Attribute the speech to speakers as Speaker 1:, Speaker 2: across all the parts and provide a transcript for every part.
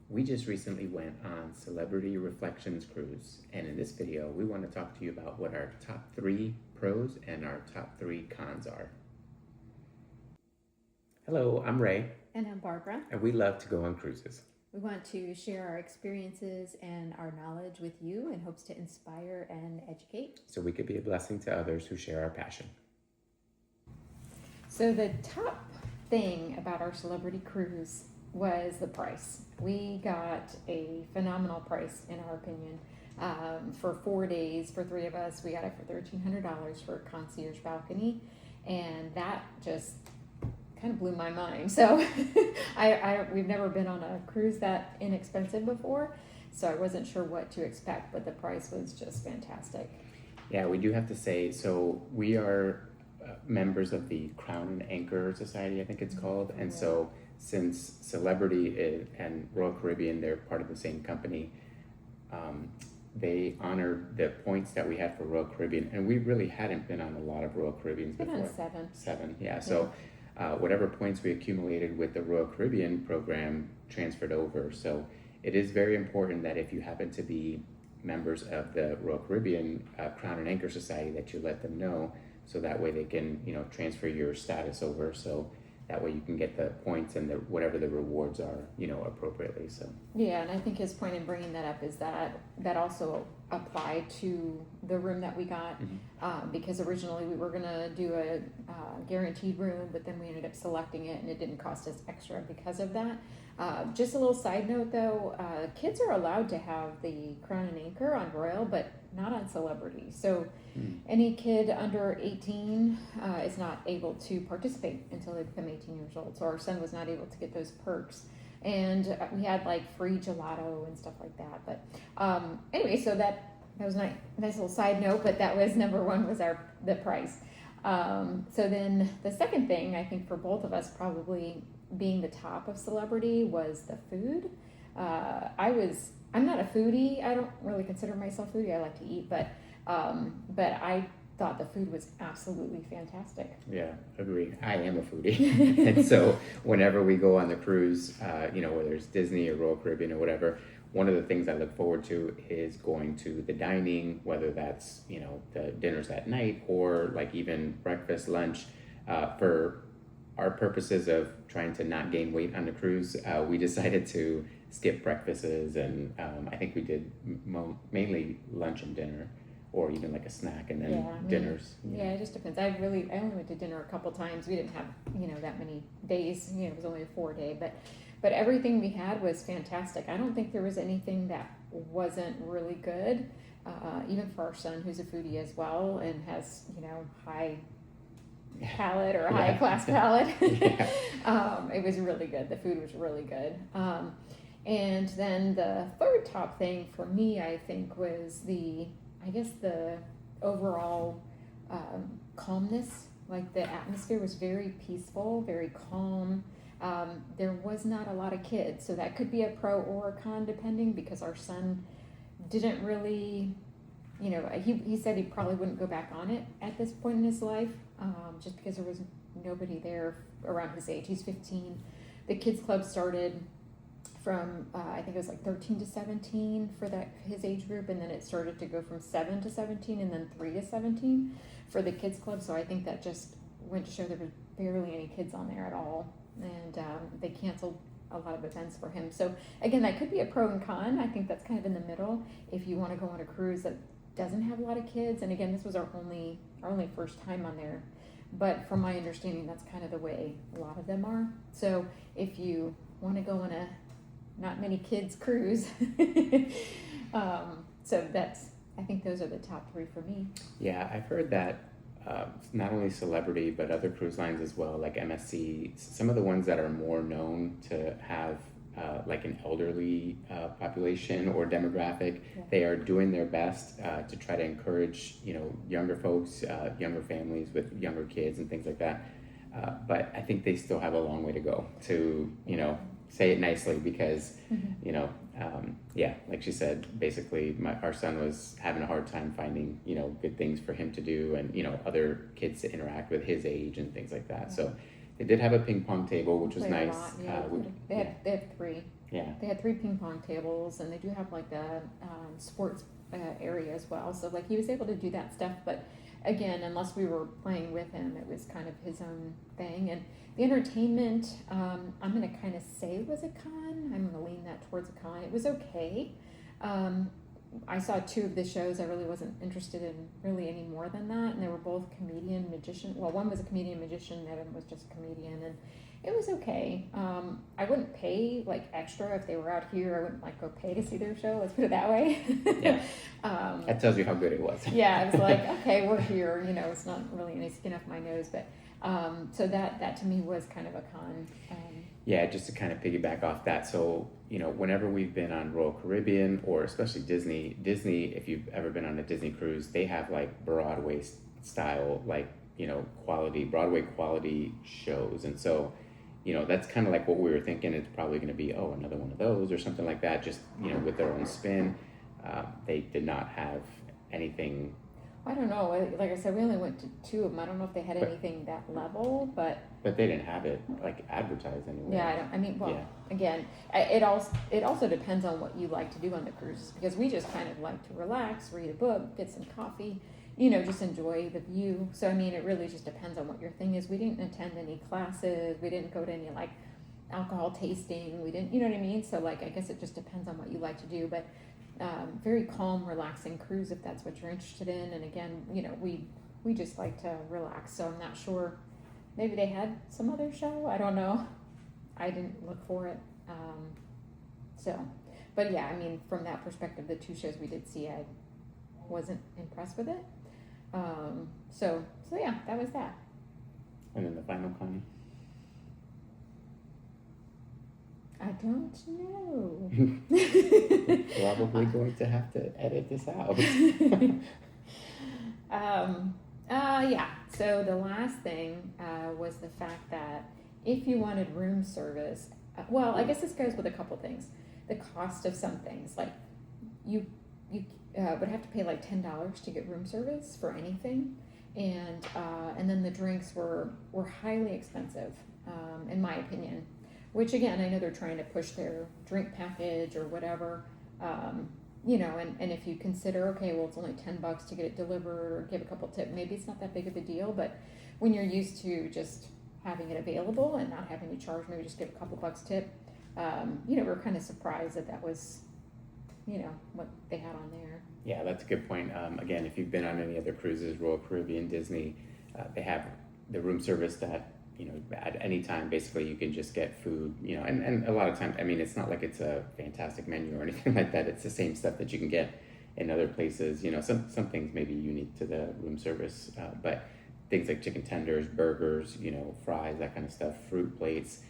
Speaker 1: We just recently went on Celebrity Reflections Cruise, and in this video, we want to talk to you about what our top 3 pros and our top 3 cons are. Hello, I'm Ray,
Speaker 2: And I'm Barbara.
Speaker 1: and we love to go on cruises.
Speaker 2: We want to share our experiences and our knowledge with you in hopes to inspire and educate.
Speaker 1: So we could be a blessing to others who share our passion.
Speaker 2: So, the top thing about our celebrity cruise was the price. We got a phenomenal price, in our opinion. For 4 days, for 3 of us, we got it for $1,300 for a concierge balcony, and that just kind of blew my mind. So we've never been on a cruise that inexpensive before, so I wasn't sure what to expect, but the price was just fantastic.
Speaker 1: Yeah, we do have to say, so we are members of the Crown and Anchor Society, I think it's called, and so since Celebrity and Royal Caribbean, they're part of the same company, they honored the points that we had for Royal Caribbean, and we really hadn't been on a lot of Royal Caribbeans before.
Speaker 2: Been on 7.
Speaker 1: Yeah. So whatever points we accumulated with the Royal Caribbean program transferred over. So it is very important that if you happen to be members of the Royal Caribbean Crown and Anchor Society, that you let them know, so that way they can transfer your status over. So that way you can get the points and whatever the rewards are, appropriately. So
Speaker 2: yeah, and I think his point in bringing that up is that also applied to the room that we got, because originally we were gonna do a guaranteed room, but then we ended up selecting it, and it didn't cost us extra because of that. Just a little side note though, kids are allowed to have the Crown and Anchor on Royal, but not on Celebrity. So any kid under 18 is not able to participate until they become 18 years old. So our son was not able to get those perks. And we had like free gelato and stuff like that. But anyway, so that was nice little side note, but that was number one, was the price. So then the second thing, I think for both of us, probably being the top of Celebrity, was the food. I'm not a foodie. I don't really consider myself a foodie. I like to eat, but I thought the food was absolutely fantastic.
Speaker 1: Yeah, agree. I am a foodie. And so whenever we go on the cruise, whether it's Disney or Royal Caribbean or whatever, one of the things I look forward to is going to the dining, whether that's, the dinners at night or like even breakfast, lunch. For our purposes of trying to not gain weight on the cruise, we decided to skip breakfasts, and I think we did mainly lunch and dinner, or even like a snack and then dinners.
Speaker 2: Yeah, it just depends. I only went to dinner a couple times. We didn't have that many days. It was only a 4-day, but everything we had was fantastic. I don't think there was anything that wasn't really good. Even for our son, who's a foodie as well and has high palate or high class palate. It was really good. The food was really good. And then the third top thing for me, I think, was the overall calmness. Like, the atmosphere was very peaceful, very calm. There was not a lot of kids, so that could be a pro or a con depending, because our son didn't really, he said he probably wouldn't go back on it at this point in his life, just because there was nobody there around his age. He's 15. The kids club started from I think it was like 13 to 17 for his age group, and then it started to go from 7 to 17 and then 3 to 17 for the kids club. So I think that just went to show there was barely any kids on there at all, and they canceled a lot of events for him. So again, that could be a pro and con. I think that's kind of in the middle if you want to go on a cruise that doesn't have a lot of kids. And again, this was our only first time on there, but from my understanding, that's kind of the way a lot of them are. So if you want to go on a not many kids cruise, so I think those are the top 3 for me.
Speaker 1: Yeah, I've heard that not only Celebrity, but other cruise lines as well, like MSC, some of the ones that are more known to have like an elderly population or demographic, they are doing their best to try to encourage, younger folks, younger families with younger kids and things like that. But I think they still have a long way to go to, say it nicely, because, like she said, basically our son was having a hard time finding, good things for him to do, and, other kids to interact with his age and things like that. So They did have a ping pong table, which was nice.
Speaker 2: They have 3.
Speaker 1: Yeah.
Speaker 2: They had 3 ping pong tables, and they do have like the sports area as well. So like he was able to do that stuff, but again, unless we were playing with him, it was kind of his own thing. And the entertainment, I'm gonna kind of say was a con. I'm gonna lean that towards a con. It was okay. I saw 2 of the shows. I really wasn't interested in really any more than that, and they were both comedian magician. Well, one was a comedian magician, Evan was just a comedian, and it was okay. I wouldn't pay like extra if they were out here. I wouldn't like go pay to see their show. Let's put it that way.
Speaker 1: Yeah. That tells you how good it was.
Speaker 2: Yeah, I was like, okay, we're here. You know, it's not really any skin off my nose, but so that to me was kind of a con.
Speaker 1: Yeah, just to kind of piggyback off that. So, you know, whenever we've been on Royal Caribbean or especially Disney, if you've ever been on a Disney cruise, they have like Broadway style, like, you know, Broadway quality shows. And so, you know, that's kind of like what we were thinking. It's probably going to be, oh, another one of those or something like that, just, you know, with their own spin. They did not have anything.
Speaker 2: I don't know. Like I said, we only went to 2 of them. I don't know if they had anything that level, but
Speaker 1: they didn't have it like advertised anywhere.
Speaker 2: yeah, again, it also depends on what you like to do on the cruises, because we just kind of like to relax, read a book, get some coffee, you know, just enjoy the view. So I mean, it really just depends on what your thing is. We didn't attend any classes. We didn't go to any like alcohol tasting. We didn't, you know what I mean? So like, I guess it just depends on what you like to do, but very calm, relaxing cruise if that's what you're interested in. And again, you know, we just like to relax. So I'm not sure. Maybe they had some other show. I don't know. I didn't look for it. But yeah, I mean, from that perspective, the 2 shows we did see, I wasn't impressed with it. So yeah, that was that.
Speaker 1: And then the final con.
Speaker 2: I don't know.
Speaker 1: Probably going to have to edit this out.
Speaker 2: Yeah. So the last thing was the fact that if you wanted room service, well, I guess this goes with a couple things. The cost of some things, like you would have to pay like $10 to get room service for anything, and then the drinks were highly expensive, in my opinion. Which again, I know they're trying to push their drink package or whatever, you know, and if you consider, okay, well, it's only $10 to get it delivered or give a couple tips, maybe it's not that big of a deal, but when you're used to just having it available and not having to charge, maybe just give a couple bucks tip, you know, we're kind of surprised that was, you know, what they had on there.
Speaker 1: Yeah, that's a good point. Again, if you've been on any other cruises, Royal Caribbean, Disney, they have the room service that, you know, at any time, basically, you can just get food, you know, and a lot of times, I mean, it's not like it's a fantastic menu or anything like that. It's the same stuff that you can get in other places. You know, some things may be unique to the room service, but things like chicken tenders, burgers, you know, fries, that kind of stuff, fruit plates.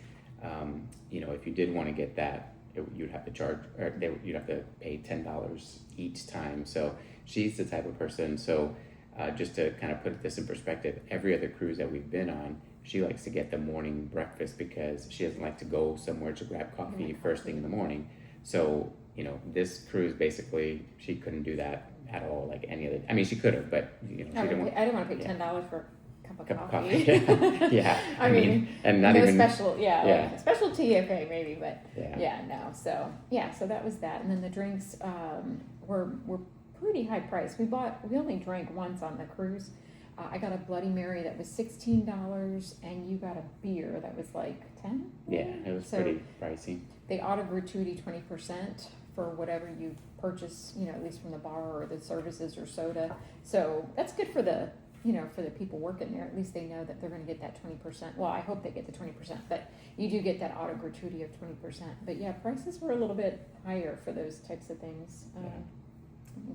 Speaker 1: You know, if you did want to get that, you'd have to charge, or you'd have to pay $10 each time. So she's the type of person. So just to kind of put this in perspective, every other cruise that we've been on, she likes to get the morning breakfast because she doesn't like to go somewhere to grab coffee first thing in the morning. So, you know, this cruise, basically, she couldn't do that at all, like any other. I mean, she could have, but, you know,
Speaker 2: I didn't want to pay $10 for a cup of coffee.
Speaker 1: Yeah.
Speaker 2: I mean,
Speaker 1: and not
Speaker 2: no
Speaker 1: even
Speaker 2: special, like special tea, okay, maybe, but no. So that was that. And then the drinks were pretty high price. We only drank once on the cruise. I got a Bloody Mary that was $16, and you got a beer that was like $10.
Speaker 1: Yeah, it was pretty pricey.
Speaker 2: They auto gratuity 20% for whatever you purchase, you know, at least from the bar or the services or soda. So that's good for the, you know, for the people working there. At least they know that they're going to get that 20%. Well, I hope they get the 20%, but you do get that auto gratuity of 20%. But yeah, prices were a little bit higher for those types of things.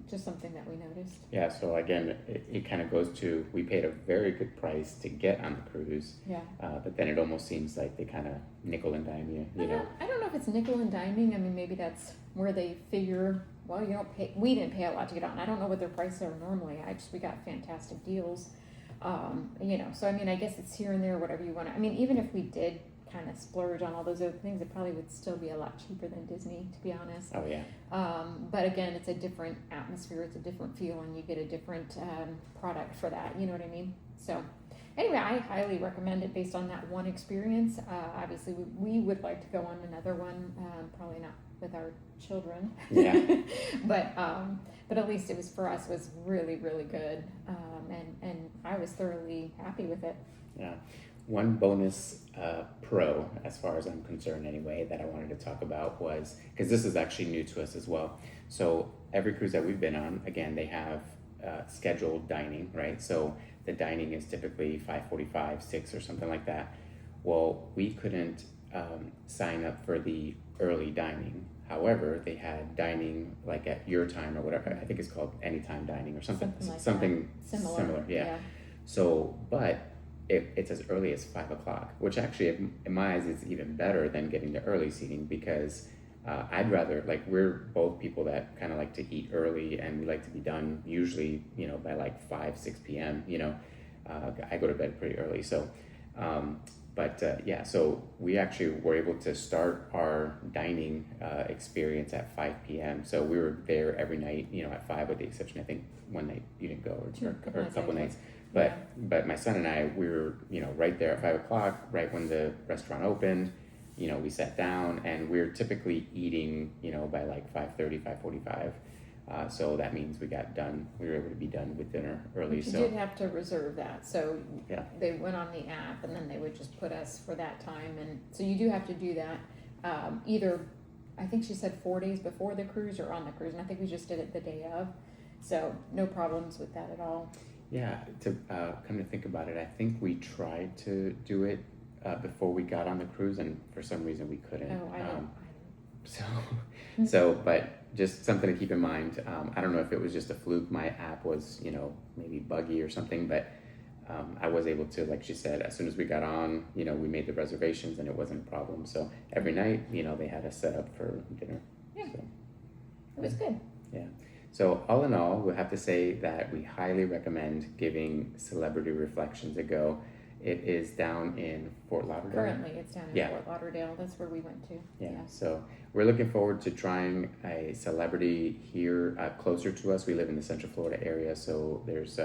Speaker 2: Just something that we noticed.
Speaker 1: Yeah, so again, it kind of goes to, we paid a very good price to get on the cruise.
Speaker 2: Yeah.
Speaker 1: But then it almost seems like they kind of nickel and dime you, know.
Speaker 2: I don't know if it's nickel and diming. I mean, maybe that's where they figure, well, you don't pay, we didn't pay a lot to get on. I don't know what their prices are normally. We got fantastic deals. You know, so I mean, I guess it's here and there, whatever you want to, I mean, even if we did kind of splurge on all those other things, it probably would still be a lot cheaper than Disney, to be honest.
Speaker 1: Oh yeah.
Speaker 2: But again, it's a different atmosphere, it's a different feel, and you get a different product for that. You know what I mean? So anyway, I highly recommend it based on that one experience. Obviously, we would like to go on another one, probably not with our children.
Speaker 1: Yeah.
Speaker 2: But at least it was for us was really, really good. And I was thoroughly happy with it.
Speaker 1: Yeah. One bonus pro, as far as I'm concerned anyway, that I wanted to talk about was, because this is actually new to us as well. So every cruise that we've been on, again, they have scheduled dining, right? So the dining is typically 5:45, 6 or something like that. Well, we couldn't sign up for the early dining. However, they had dining like at your time or whatever. I think it's called anytime dining or something
Speaker 2: Something similar.
Speaker 1: yeah. So, but it's as early as 5 o'clock, which actually, in my eyes, is even better than getting the early seating because I'd rather, like, we're both people that kind of like to eat early and we like to be done usually, by like 5, 6 p.m. I go to bed pretty early. So, yeah, so we actually were able to start our dining experience at 5 p.m. So we were there every night, at 5, with the exception, I think, one night you didn't go, or a couple nights. But my son and I, we were, right there at 5 o'clock, right when the restaurant opened. We sat down and we're typically eating, by like 5:30, 5:45. So that means we were able to be done with dinner early.
Speaker 2: But you
Speaker 1: so
Speaker 2: did have to reserve that. So
Speaker 1: yeah,
Speaker 2: they went on the app and then they would just put us for that time. And so you do have to do that either, I think she said 4 days before the cruise or on the cruise. And I think we just did it the day of. So no problems with that at all.
Speaker 1: Yeah, to come to think about it, I think we tried to do it before we got on the cruise, and for some reason we couldn't.
Speaker 2: Oh, I don't.
Speaker 1: But just something to keep in mind. I don't know if it was just a fluke. My app was, maybe buggy or something, but I was able to, like she said, as soon as we got on, we made the reservations and it wasn't a problem. So every night, they had us set up for dinner.
Speaker 2: Yeah,
Speaker 1: so,
Speaker 2: it was good.
Speaker 1: Yeah. So all in all, we'll have to say that we highly recommend giving Celebrity Reflections a go. It is down in Fort Lauderdale.
Speaker 2: Currently, it's down in Fort Lauderdale. That's where we went to.
Speaker 1: Yeah. So we're looking forward to trying a Celebrity here closer to us. We live in the Central Florida area, so there's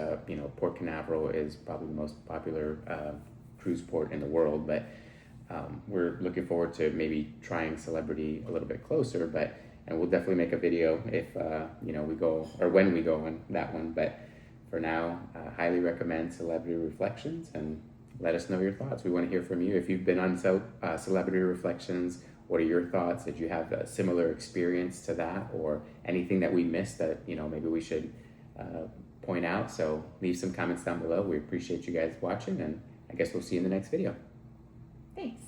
Speaker 1: Port Canaveral is probably the most popular cruise port in the world, but we're looking forward to maybe trying Celebrity a little bit closer, and we'll definitely make a video if we go, or when we go on that one. But for now, highly recommend Celebrity Reflections, and let us know your thoughts. We want to hear from you. If you've been on Celebrity Reflections, what are your thoughts? Did you have a similar experience to that, or anything that we missed that maybe we should point out? So leave some comments down below. We appreciate you guys watching, and I guess we'll see you in the next video.
Speaker 2: Thanks.